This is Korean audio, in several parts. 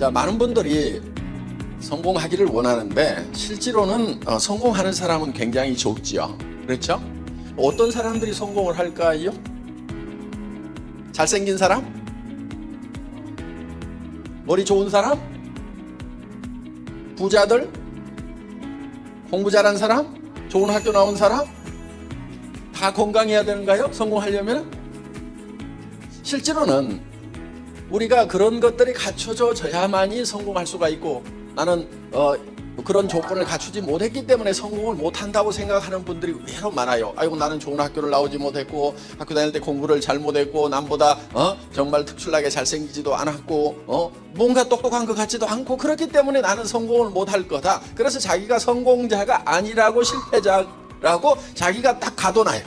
자, 많은 분들이 성공하기를 원하는데 실제로는 성공하는 사람은 굉장히 적지요. 그렇죠? 어떤 사람들이 성공을 할까요? 잘생긴 사람? 머리 좋은 사람? 부자들? 공부 잘한 사람? 좋은 학교 나온 사람? 다 건강해야 되는가요? 성공하려면? 실제로는 우리가 그런 것들이 갖춰져야만이 성공할 수가 있고, 나는 그런 조건을 갖추지 못했기 때문에 성공을 못한다고 생각하는 분들이 의외로 많아요. 아이고, 나는 좋은 학교를 나오지 못했고, 학교 다닐 때 공부를 잘 못했고, 남보다 정말 특출나게 잘생기지도 않았고, 뭔가 똑똑한 것 같지도 않고, 그렇기 때문에 나는 성공을 못할 거다. 그래서 자기가 성공자가 아니라고, 실패자라고 자기가 딱 가둬놔요.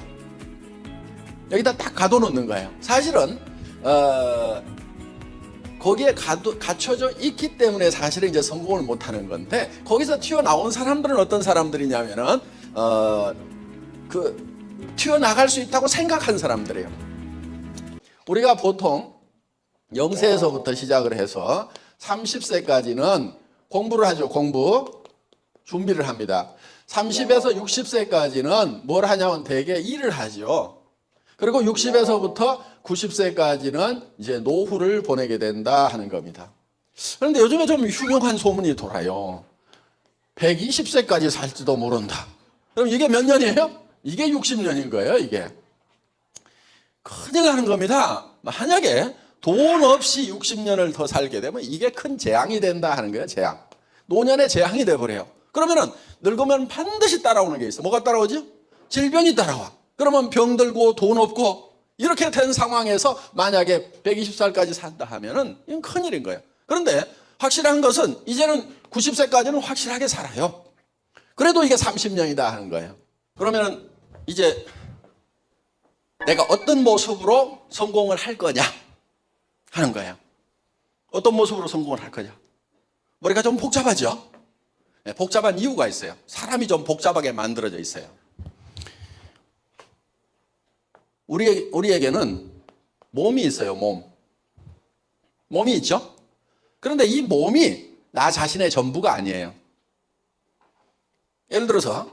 여기다 딱 가둬놓는 거예요. 사실은 거기에 갖춰져 있기 때문에 사실은 이제 성공을 못하는 건데, 거기서 튀어나온 사람들은 어떤 사람들이냐면은 튀어나갈 수 있다고 생각한 사람들이에요. 우리가 보통 0세에서부터 시작을 해서 30세까지는 공부를 하죠. 공부 준비를 합니다. 30에서 60세까지는 뭘 하냐면 대개 일을 하죠. 그리고 60에서부터 90세까지는 이제 노후를 보내게 된다 하는 겁니다. 그런데 요즘에 좀 흉흉한 소문이 돌아요. 120세까지 살지도 모른다. 그럼 이게 몇 년이에요? 이게 60년인 거예요, 이게. 큰일 나는 겁니다. 만약에 돈 없이 60년을 더 살게 되면 이게 큰 재앙이 된다 하는 거예요, 재앙. 노년의 재앙이 돼버려요. 그러면은 늙으면 반드시 따라오는 게 있어. 뭐가 따라오죠? 질병이 따라와. 그러면 병들고 돈 없고 이렇게 된 상황에서 만약에 120살까지 산다 하면은 이건 큰일인 거예요. 그런데 확실한 것은 이제는 90세까지는 확실하게 살아요. 그래도 이게 30년이다 하는 거예요. 그러면은 이제 내가 어떤 모습으로 성공을 할 거냐 하는 거예요. 어떤 모습으로 성공을 할 거냐. 머리가 좀 복잡하죠? 네, 복잡한 이유가 있어요. 사람이 좀 복잡하게 만들어져 있어요. 우리에게는 몸이 있어요, 몸. 몸이 있죠? 그런데 이 몸이 나 자신의 전부가 아니에요. 예를 들어서,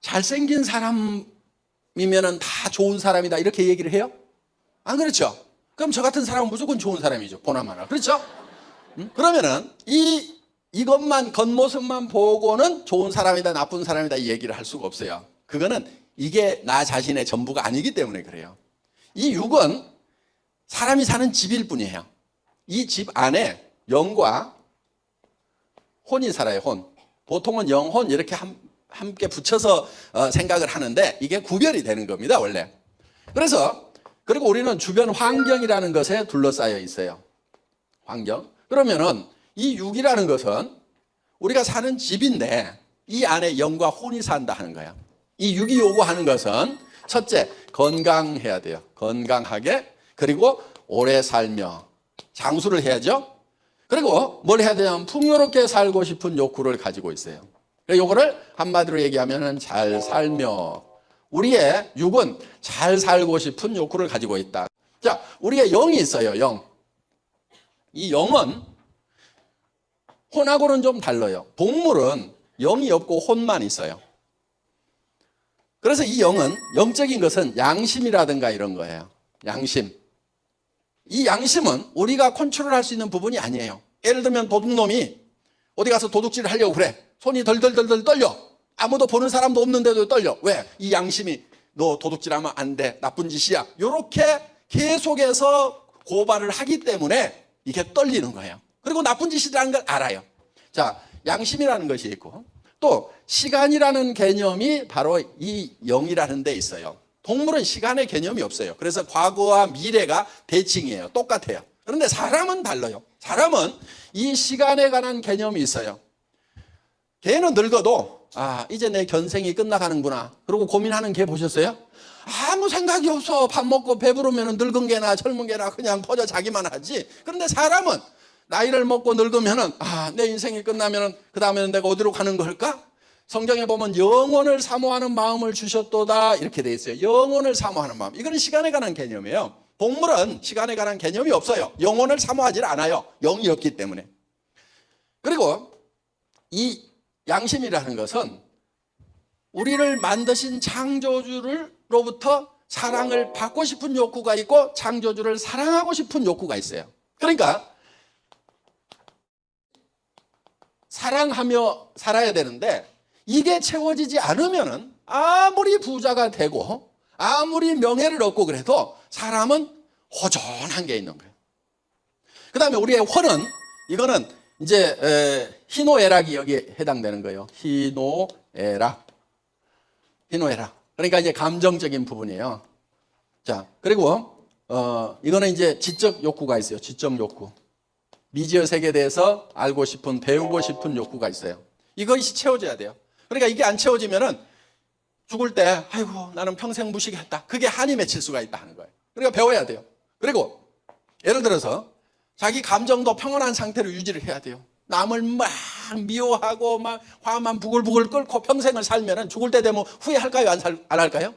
잘생긴 사람이면은 다 좋은 사람이다, 이렇게 얘기를 해요? 안 그렇죠? 그럼 저 같은 사람은 무조건 좋은 사람이죠, 보나마나. 그렇죠? 그러면은, 이것만, 겉모습만 보고는 좋은 사람이다, 나쁜 사람이다, 이 얘기를 할 수가 없어요. 그거는 이게 나 자신의 전부가 아니기 때문에 그래요. 이 육은 사람이 사는 집일 뿐이에요. 이 집 안에 영과 혼이 살아요, 혼. 보통은 영혼 이렇게 함께 붙여서 생각을 하는데 이게 구별이 되는 겁니다, 원래. 그리고 우리는 주변 환경이라는 것에 둘러싸여 있어요. 환경. 그러면은 이 육이라는 것은 우리가 사는 집인데 이 안에 영과 혼이 산다 하는 거예요. 이 육이 요구하는 것은 첫째, 건강해야 돼요. 건강하게. 그리고 오래 살며 장수를 해야죠. 그리고 뭘 해야 되냐면 풍요롭게 살고 싶은 욕구를 가지고 있어요. 요거를 한마디로 얘기하면 잘 살며, 우리의 육은 잘 살고 싶은 욕구를 가지고 있다. 자, 우리의 영이 있어요, 영. 이 영은 혼하고는 좀 달라요. 동물은 영이 없고 혼만 있어요. 그래서 이 영은, 영적인 것은 양심이라든가 이런 거예요. 양심. 이 양심은 우리가 컨트롤할 수 있는 부분이 아니에요. 예를 들면 도둑놈이 어디 가서 도둑질을 하려고 그래. 손이 덜덜덜덜 떨려. 아무도 보는 사람도 없는데도 떨려. 왜? 이 양심이 너 도둑질하면 안 돼, 나쁜 짓이야, 이렇게 계속해서 고발을 하기 때문에 이게 떨리는 거예요. 그리고 나쁜 짓이라는 걸 알아요. 자, 양심이라는 것이 있고, 또 시간이라는 개념이 바로 이 영이라는 데 있어요. 동물은 시간의 개념이 없어요. 그래서 과거와 미래가 대칭이에요. 똑같아요. 그런데 사람은 달라요. 사람은 이 시간에 관한 개념이 있어요. 개는 늙어도 이제 내 견생이 끝나가는구나, 그러고 고민하는 개 보셨어요? 아무 생각이 없어. 밥 먹고 배부르면 늙은 개나 젊은 개나 그냥 퍼져 자기만 하지. 그런데 사람은 나이를 먹고 늙으면은 내 인생이 끝나면은 그 다음에는 내가 어디로 가는 걸까? 성경에 보면 영원을 사모하는 마음을 주셨도다 이렇게 돼 있어요. 영원을 사모하는 마음. 이거는 시간에 관한 개념이에요. 동물은 시간에 관한 개념이 없어요. 영혼을 사모하지 않아요. 영이 없기 때문에. 그리고 이 양심이라는 것은 우리를 만드신 창조주로부터 사랑을 받고 싶은 욕구가 있고 창조주를 사랑하고 싶은 욕구가 있어요. 그러니까 사랑하며 살아야 되는데 이게 채워지지 않으면 아무리 부자가 되고 아무리 명예를 얻고 그래도 사람은 허전한 게 있는 거예요. 그 다음에 우리의 혼은 이거는 이제 희노애락이 여기에 해당되는 거예요. 희노애락. 그러니까 이제 감정적인 부분이에요. 자, 그리고 이거는 이제 지적 욕구가 있어요. 지적 욕구. 미지의 세계에 대해서 알고 싶은, 배우고 싶은 욕구가 있어요. 이것이 채워져야 돼요. 그러니까 이게 안 채워지면은 죽을 때 아이고 나는 평생 무식했다. 그게 한이 맺힐 수가 있다 하는 거예요. 그러니까 배워야 돼요. 그리고 예를 들어서 자기 감정도 평온한 상태로 유지를 해야 돼요. 남을 막 미워하고 막 화만 부글부글 끓고 평생을 살면은 죽을 때 되면 후회할까요? 안 할까요?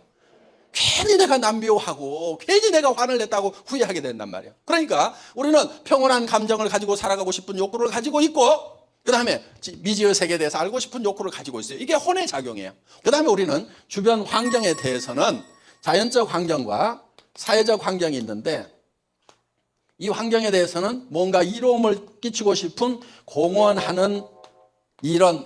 괜히 내가 남 미워하고 괜히 내가 화를 냈다고 후회하게 된단 말이에요. 그러니까 우리는 평온한 감정을 가지고 살아가고 싶은 욕구를 가지고 있고 그 다음에 미지의 세계에 대해서 알고 싶은 욕구를 가지고 있어요. 이게 혼의 작용이에요. 그 다음에 우리는 주변 환경에 대해서는 자연적 환경과 사회적 환경이 있는데 이 환경에 대해서는 뭔가 이로움을 끼치고 싶은 공헌하는 이런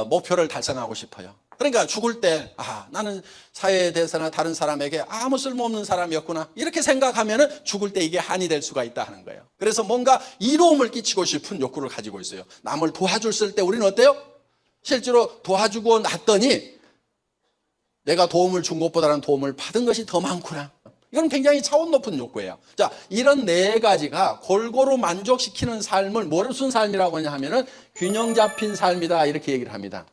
목표를 달성하고 싶어요. 그러니까 죽을 때 나는 사회에 대해서나 다른 사람에게 아무 쓸모없는 사람이었구나 이렇게 생각하면 죽을 때 이게 한이 될 수가 있다 하는 거예요. 그래서 뭔가 이로움을 끼치고 싶은 욕구를 가지고 있어요. 남을 도와줄 때 우리는 어때요? 실제로 도와주고 났더니 내가 도움을 준 것보다는 도움을 받은 것이 더 많구나. 이건 굉장히 차원 높은 욕구예요. 자, 이런 네 가지가 골고루 만족시키는 삶을 무슨 삶이라고 하냐 하면은 균형 잡힌 삶이다 이렇게 얘기를 합니다.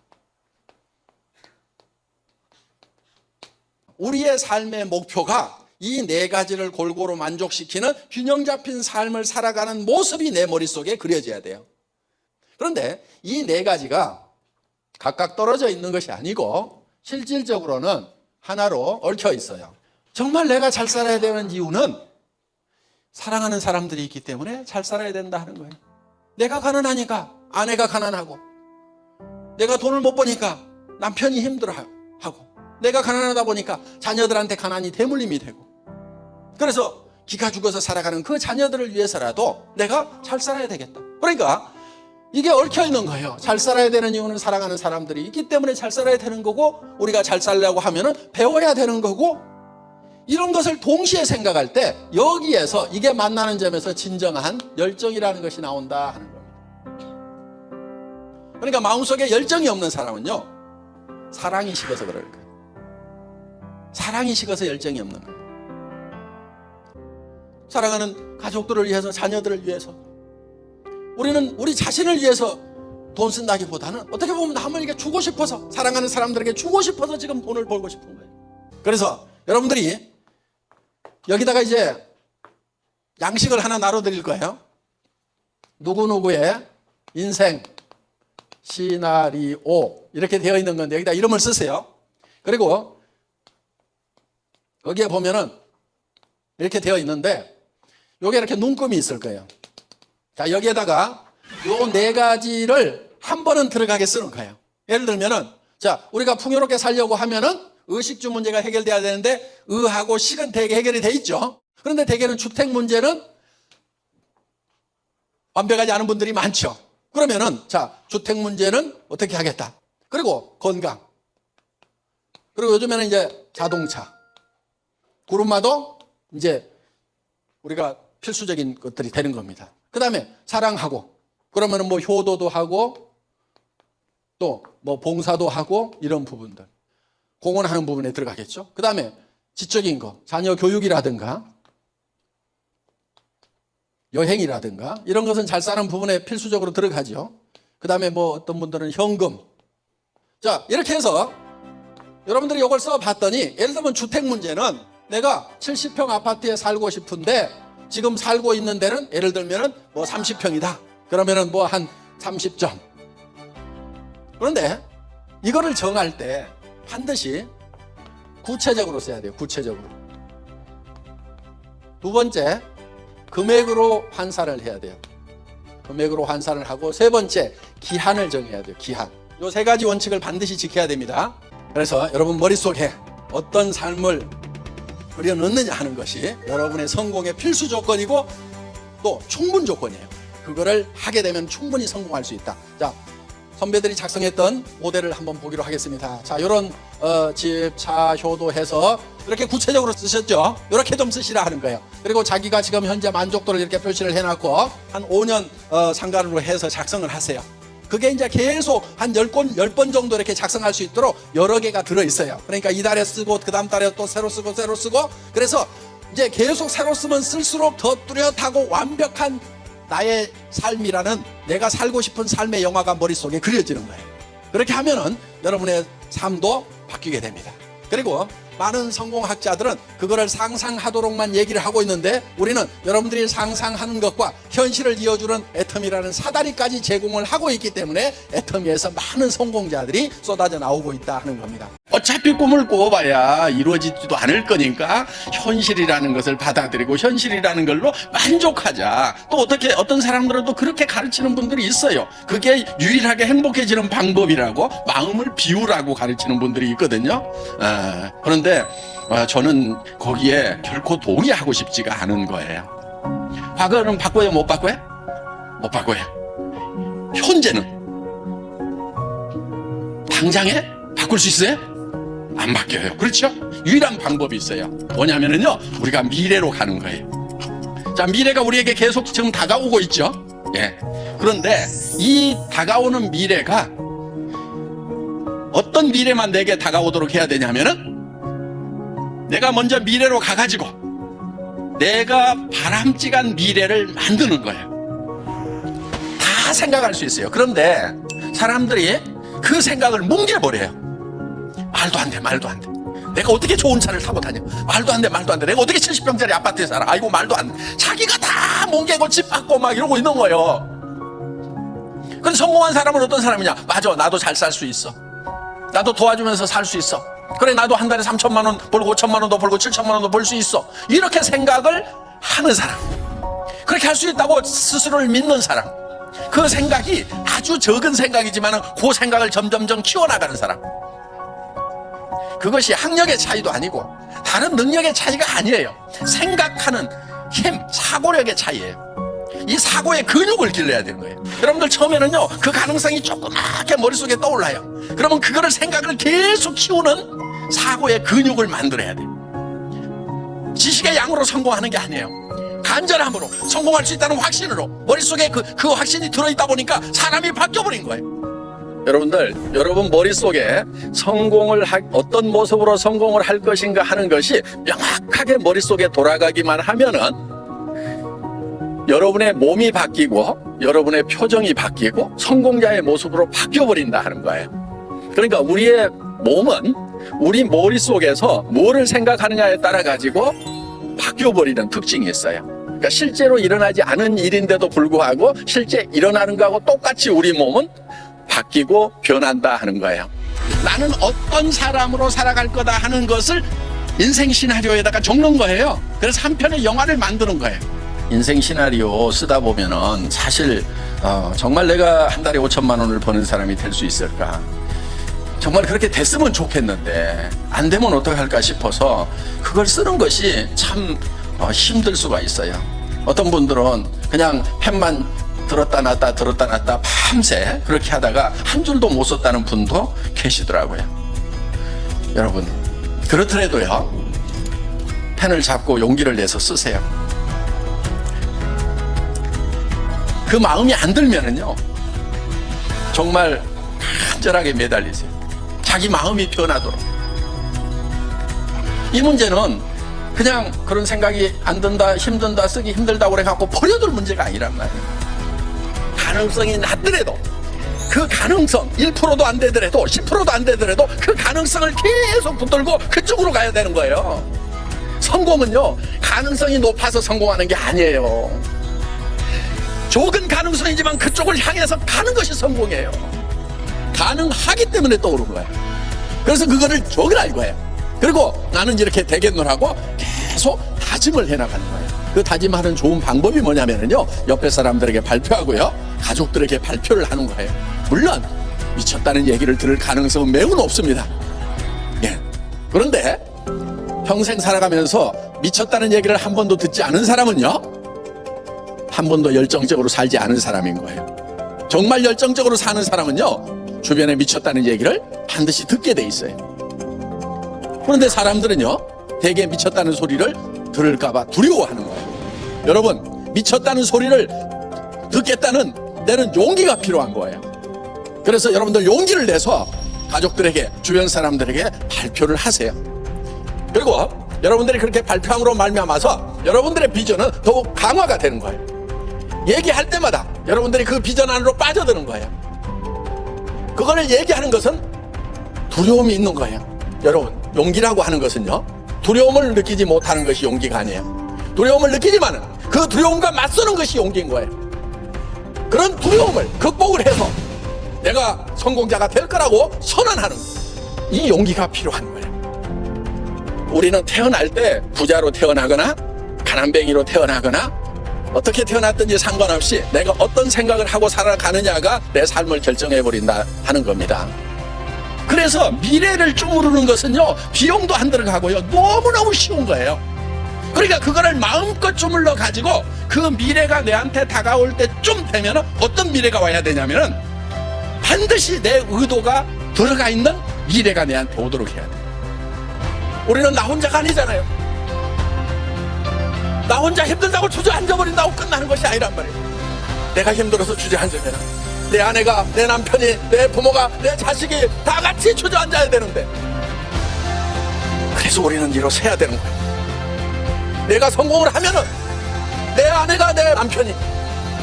우리의 삶의 목표가 이 네 가지를 골고루 만족시키는 균형 잡힌 삶을 살아가는 모습이 내 머릿속에 그려져야 돼요. 그런데 이 네 가지가 각각 떨어져 있는 것이 아니고 실질적으로는 하나로 얽혀 있어요. 정말 내가 잘 살아야 되는 이유는 사랑하는 사람들이 있기 때문에 잘 살아야 된다 하는 거예요. 내가 가난하니까 아내가 가난하고 내가 돈을 못 버니까 남편이 힘들어하고 내가 가난하다 보니까 자녀들한테 가난이 대물림이 되고 그래서 기가 죽어서 살아가는 그 자녀들을 위해서라도 내가 잘 살아야 되겠다. 그러니까 이게 얽혀 있는 거예요. 잘 살아야 되는 이유는 사랑하는 사람들이 있기 때문에 잘 살아야 되는 거고 우리가 잘 살려고 하면은 배워야 되는 거고 이런 것을 동시에 생각할 때 여기에서 이게 만나는 점에서 진정한 열정이라는 것이 나온다 하는 겁니다. 그러니까 마음속에 열정이 없는 사람은요 사랑이 식어서 그럴 거예요. 사랑이 식어서 열정이 없는 거예요. 사랑하는 가족들을 위해서 자녀들을 위해서 우리는 우리 자신을 위해서 돈 쓴다기보다는 어떻게 보면 남에게 주고 싶어서 사랑하는 사람들에게 주고 싶어서 지금 돈을 벌고 싶은 거예요. 그래서 여러분들이 여기다가 이제 양식을 하나 나눠드릴 거예요. 누구누구의 인생 시나리오 이렇게 되어 있는 건데 여기다 이름을 쓰세요. 그리고 여기에 보면은 이렇게 되어 있는데 여기에 이렇게 눈금이 있을 거예요. 자, 여기에다가 요 네 가지를 한 번은 들어가게 쓰는 거예요. 예를 들면은 자, 우리가 풍요롭게 살려고 하면은 의식주 문제가 해결돼야 되는데 의하고 식은 대개 해결이 돼 있죠. 그런데 대개는 주택 문제는 완벽하지 않은 분들이 많죠. 그러면은 자, 주택 문제는 어떻게 하겠다. 그리고 건강. 그리고 요즘에는 이제 자동차. 구름마도 이제 우리가 필수적인 것들이 되는 겁니다. 그 다음에 사랑하고 그러면은 뭐 효도도 하고 또 뭐 봉사도 하고 이런 부분들 공헌하는 부분에 들어가겠죠. 그 다음에 지적인 거 자녀 교육이라든가 여행이라든가 이런 것은 잘 사는 부분에 필수적으로 들어가죠. 그 다음에 뭐 어떤 분들은 현금. 자, 이렇게 해서 여러분들이 이걸 써봤더니 예를 들면 주택 문제는 내가 70평 아파트에 살고 싶은데 지금 살고 있는 데는 예를 들면은 뭐 30평이다. 그러면은 뭐 한 30점. 그런데 이거를 정할 때 반드시 구체적으로 써야 돼요. 구체적으로. 두 번째, 금액으로 환산을 해야 돼요. 금액으로 환산을 하고, 세 번째, 기한을 정해야 돼요. 기한. 이 세 가지 원칙을 반드시 지켜야 됩니다. 그래서 여러분 머릿속에 어떤 삶을 그려넣느냐 하는 것이 여러분의 성공의 필수 조건이고 또 충분 조건이에요. 그거를 하게 되면 충분히 성공할 수 있다. 자, 선배들이 작성했던 모델을 한번 보기로 하겠습니다. 자, 이런 집, 차, 효도해서 이렇게 구체적으로 쓰셨죠? 이렇게 좀 쓰시라 하는 거예요. 그리고 자기가 지금 현재 만족도를 이렇게 표시를 해놨고 한 5년 상관으로 해서 작성을 하세요. 그게 이제 계속 한 10번 정도 이렇게 작성할 수 있도록 여러 개가 들어있어요. 그러니까 이달에 쓰고 그 다음 달에 또 새로 쓰고 그래서 이제 계속 새로 쓰면 쓸수록 더 뚜렷하고 완벽한 나의 삶이라는, 내가 살고 싶은 삶의 영화가 머릿속에 그려지는 거예요. 그렇게 하면은 여러분의 삶도 바뀌게 됩니다. 그리고 많은 성공학자들은 그거를 상상하도록만 얘기를 하고 있는데, 우리는 여러분들이 상상하는 것과 현실을 이어주는 애터미라는 사다리까지 제공을 하고 있기 때문에 애터미에서 많은 성공자들이 쏟아져 나오고 있다 하는 겁니다. 어차피 꿈을 꿔봐야 이루어지지도 않을 거니까 현실이라는 것을 받아들이고 현실이라는 걸로 만족하자. 또 어떤 사람들은 또 그렇게 가르치는 분들이 있어요. 그게 유일하게 행복해지는 방법이라고, 마음을 비우라고 가르치는 분들이 있거든요. 그런데 저는 거기에 결코 동의하고 싶지가 않은 거예요. 과거는 바꿔요, 못 바꿔요? 못 바꿔요. 현재는 당장에 바꿀 수 있어요? 안 바뀌어요. 그렇죠? 유일한 방법이 있어요. 뭐냐면요, 우리가 미래로 가는 거예요. 자, 미래가 우리에게 계속 지금 다가오고 있죠. 예. 그런데 이 다가오는 미래가 어떤 미래만 내게 다가오도록 해야 되냐면은, 내가 먼저 미래로 가가지고 내가 바람직한 미래를 만드는 거예요. 다 생각할 수 있어요. 그런데 사람들이 그 생각을 뭉개버려요. 말도 안 돼, 말도 안 돼. 내가 어떻게 좋은 차를 타고 다녀? 말도 안 돼, 말도 안 돼. 내가 어떻게 70평짜리 아파트에 살아? 아이고, 말도 안 돼. 자기가 다 뭉개고 집 받고 막 이러고 있는 거예요. 그런데 성공한 사람은 어떤 사람이냐? 맞아, 나도 잘 살 수 있어. 나도 도와주면서 살 수 있어. 그래, 나도 한 달에 3천만 원 벌고 5천만 원도 벌고 7천만 원도 벌 수 있어. 이렇게 생각을 하는 사람, 그렇게 할 수 있다고 스스로를 믿는 사람, 그 생각이 아주 적은 생각이지만 그 생각을 점점점 키워나가는 사람, 그것이 학력의 차이도 아니고 다른 능력의 차이가 아니에요. 생각하는 힘, 사고력의 차이예요. 이 사고의 근육을 길러야 되는 거예요. 여러분들 처음에는요, 그 가능성이 조그맣게 머릿속에 떠올라요. 그러면 그거를 생각을 계속 키우는 사고의 근육을 만들어야 돼요. 지식의 양으로 성공하는 게 아니에요. 간절함으로 성공할 수 있다는 확신으로, 머릿속에 그 확신이 들어있다 보니까 사람이 바뀌어버린 거예요. 여러분들, 여러분 머릿속에 어떤 모습으로 성공을 할 것인가 하는 것이 명확하게 머릿속에 돌아가기만 하면은 여러분의 몸이 바뀌고 여러분의 표정이 바뀌고 성공자의 모습으로 바뀌어버린다 하는 거예요. 그러니까 우리의 몸은 우리 머릿속에서 뭐를 생각하느냐에 따라 가지고 바뀌어버리는 특징이 있어요. 그러니까 실제로 일어나지 않은 일인데도 불구하고 실제 일어나는 거하고 똑같이 우리 몸은 바뀌고 변한다 하는 거예요. 나는 어떤 사람으로 살아갈 거다 하는 것을 인생 시나리오에다가 적는 거예요. 그래서 한 편의 영화를 만드는 거예요. 인생 시나리오 쓰다 보면은 사실 정말 내가 한 달에 5천만 원을 버는 사람이 될 수 있을까? 정말 그렇게 됐으면 좋겠는데 안 되면 어떡할까 싶어서 그걸 쓰는 것이 참 힘들 수가 있어요. 어떤 분들은 그냥 펜만 들었다 놨다 밤새 그렇게 하다가 한 줄도 못 썼다는 분도 계시더라고요. 여러분, 그렇더라도요, 펜을 잡고 용기를 내서 쓰세요. 그 마음이 안 들면은요, 정말 간절하게 매달리세요. 자기 마음이 변하도록. 이 문제는 그냥 그런 생각이 안 든다, 힘든다, 쓰기 힘들다고 그래갖고 버려둘 문제가 아니란 말이에요. 가능성이 낮더라도 그 가능성 1%도 안 되더라도 10%도 안 되더라도 그 가능성을 계속 붙들고 그쪽으로 가야 되는 거예요. 성공은요, 가능성이 높아서 성공하는 게 아니에요. 적은 가능성이지만 그쪽을 향해서 가는 것이 성공이에요. 가능하기 때문에 떠오른 거예요. 그래서 그거를 적어날 거예요. 그리고 나는 이렇게 되겠노라고 계속 다짐을 해나가는 거예요. 그 다짐하는 좋은 방법이 뭐냐면요, 옆에 사람들에게 발표하고요, 가족들에게 발표를 하는 거예요. 물론 미쳤다는 얘기를 들을 가능성은 매우 높습니다. 예. 그런데 평생 살아가면서 미쳤다는 얘기를 한 번도 듣지 않은 사람은요, 한 번도 열정적으로 살지 않은 사람인 거예요. 정말 열정적으로 사는 사람은요, 주변에 미쳤다는 얘기를 반드시 듣게 돼 있어요. 그런데 사람들은요, 대개 미쳤다는 소리를 들을까봐 두려워하는 거예요. 여러분, 미쳤다는 소리를 듣겠다는 데는 용기가 필요한 거예요. 그래서 여러분들 용기를 내서 가족들에게, 주변 사람들에게 발표를 하세요. 그리고 여러분들이 그렇게 발표함으로 말미암아서 여러분들의 비전은 더욱 강화가 되는 거예요. 얘기할 때마다 여러분들이 그 비전 안으로 빠져드는 거예요. 그거를 얘기하는 것은 두려움이 있는 거예요. 여러분, 용기라고 하는 것은요, 두려움을 느끼지 못하는 것이 용기가 아니에요. 두려움을 느끼지만은 그 두려움과 맞서는 것이 용기인 거예요. 그런 두려움을 극복을 해서 내가 성공자가 될 거라고 선언하는, 이 용기가 필요한 거예요. 우리는 태어날 때 부자로 태어나거나 가난뱅이로 태어나거나 어떻게 태어났든지 상관없이 내가 어떤 생각을 하고 살아가느냐가 내 삶을 결정해버린다 하는 겁니다. 그래서 미래를 주무르는 것은요, 비용도 안 들어가고요, 너무너무 쉬운 거예요. 그러니까 그거를 마음껏 주물러 가지고 그 미래가 내한테 다가올 때쯤 되면 어떤 미래가 와야 되냐면은 반드시 내 의도가 들어가 있는 미래가 내한테 오도록 해야 돼요. 우리는 나 혼자가 아니잖아요. 나 혼자 힘들다고 주저앉아버린다고 끝나는 것이 아니란 말이에요. 내가 힘들어서 주저앉으면 내 아내가, 내 남편이, 내 부모가, 내 자식이 다 같이 주저앉아야 되는데, 그래서 우리는 일어서 해야 되는 거예요. 내가 성공을 하면은 내 아내가, 내 남편이,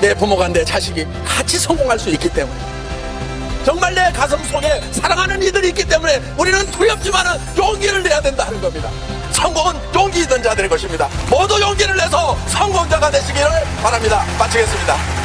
내 부모가, 내 자식이 같이 성공할 수 있기 때문에, 정말 내 가슴 속에 사랑하는 이들이 있기 때문에 우리는 두렵지만은 용기를 내야 된다 하는 겁니다. 성공은 용기 있는 자들의 것입니다. 모두 용기를 내서 성공자가 되시기를 바랍니다. 마치겠습니다.